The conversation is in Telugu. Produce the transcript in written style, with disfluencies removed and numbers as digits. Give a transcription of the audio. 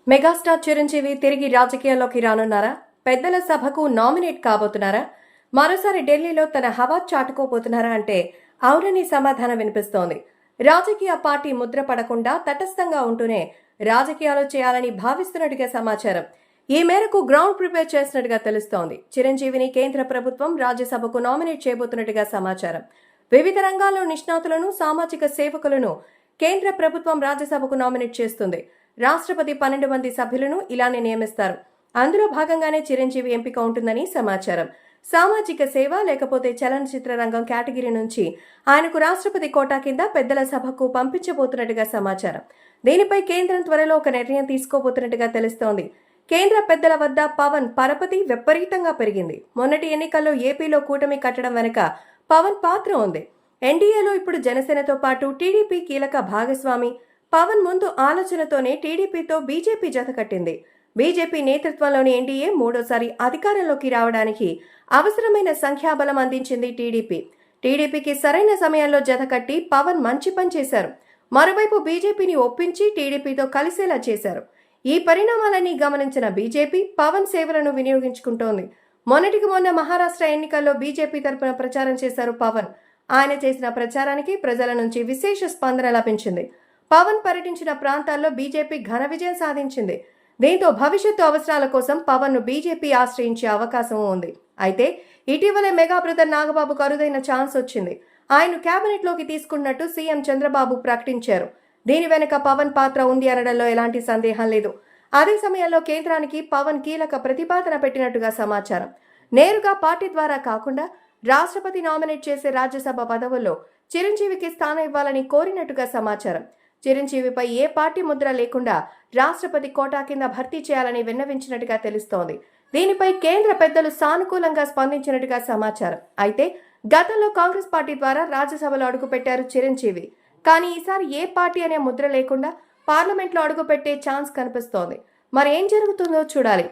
మెగాస్టార్ చిరంజీవి తిరిగి రాజకీయాల్లోకి రానున్నారా? పెద్దల సభకు నామినేట్ కాబోతున్నారా? మరోసారి ఢిల్లీలో తన హవా చాటుకోబోతున్నారా అంటే అవునని సమాధానం వినిపిస్తోంది. రాజకీయ పార్టీ ముద్ర పడకుండా తటస్థంగా ఉంటూనే రాజకీయాలు చేయాలని భావిస్తున్నట్టుగా సమాచారం. ఈ మేరకు గ్రౌండ్ ప్రిపేర్ చేసినట్టుగా తెలుస్తోంది. చిరంజీవిని కేంద్ర ప్రభుత్వం రాజ్యసభకు నామినేట్ చేయబోతున్నట్టుగా సమాచారం. వివిధ రంగాల్లో నిష్ణాతులను, సామాజిక సేవకులను కేంద్ర ప్రభుత్వం రాజ్యసభకు నామినేట్ చేస్తుంది. రాష్ట్రపతి 12 మంది సభ్యులను ఇలానే నియమిస్తారు. అందులో భాగంగానే చిరంజీవి ఎంపిక ఉంటుందని సమాచారం. సామాజిక సేవ లేకపోతే చలనచిత్ర రంగం కేటగిరీ నుంచి ఆయనకు రాష్ట్రపతి కోటా కింద పెద్దల సభకు పంపించబోతున్నట్టుగా సమాచారం. దీనిపై కేంద్రం త్వరలో ఒక నిర్ణయం తీసుకోబోతున్నట్టుగా తెలుస్తోంది. కేంద్ర పెద్దల వద్ద పవన్ పరపతి విపరీతంగా పెరిగింది. మొన్నటి ఎన్నికల్లో ఏపీలో కూటమి కట్టడం వెనుక పవన్ పాత్ర ఉంది. ఎన్డీఏలో ఇప్పుడు జనసేనతో పాటు టీడీపీ కీలక భాగస్వామి. పవన్ ముందు ఆలోచనతోనే టీడీపీతో బీజేపీ జత కట్టింది. బీజేపీ నేతృత్వంలోని ఎన్డీఏ మూడోసారి అధికారంలోకి రావడానికి అవసరమైన సంఖ్యాబలం అందించింది టీడీపీ. టీడీపీకి సరైన సమయంలో జత కట్టి పవన్ మంచి పని చేశారు. మరోవైపు బీజేపీని ఒప్పించి టీడీపీతో కలిసేలా చేశారు. ఈ పరిణామాలన్నీ గమనించిన బీజేపీ పవన్ సేవలను వినియోగించుకుంటోంది. మొన్నటికి మొన్న మహారాష్ట్ర ఎన్నికల్లో బీజేపీ తరపున ప్రచారం చేశారు పవన్. ఆయన చేసిన ప్రచారానికి ప్రజల నుంచి విశేష స్పందన లభించింది. పవన్ పర్యటించిన ప్రాంతాల్లో బీజేపీ ఘన విజయం సాధించింది. దీంతో భవిష్యత్తు అవసరాల కోసం పవన్ ను బీజేపీ ఆశ్రయించే అవకాశం ఉంది. అయితే ఇటీవలే మెగా బ్రదర్ నాగబాబుకు అరుదైన ఛాన్స్ వచ్చింది. ఆయన కేబినెట్ లోకి తీసుకున్నట్టు సీఎం చంద్రబాబు ప్రకటించారు. దీని వెనుక పవన్ పాత్ర ఉంది అనడంలో ఎలాంటి సందేహం లేదు. అదే సమయంలో కేంద్రానికి పవన్ కీలక ప్రతిపాదన పెట్టినట్టుగా సమాచారం. నేరుగా పార్టీ ద్వారా కాకుండా రాష్ట్రపతి నామినేట్ చేసే రాజ్యసభ పదవుల్లో చిరంజీవికి స్థానం ఇవ్వాలని కోరినట్టుగా సమాచారం. చిరంజీవిపై ఏ పార్టీ ముద్ర లేకుండా రాష్ట్రపతి కోటా కింద భర్తీ చేయాలని విన్నవించినట్టుగా తెలుస్తోంది. దీనిపై కేంద్ర పెద్దలు సానుకూలంగా స్పందించినట్టుగా సమాచారం. అయితే గతంలో కాంగ్రెస్ పార్టీ ద్వారా రాజ్యసభలో అడుగుపెట్టారు చిరంజీవి. కానీ ఈసారి ఏ పార్టీ అనే ముద్ర లేకుండా పార్లమెంట్లో అడుగుపెట్టే ఛాన్స్ కనిపిస్తోంది. మరి ఏం జరుగుతుందో చూడాలి.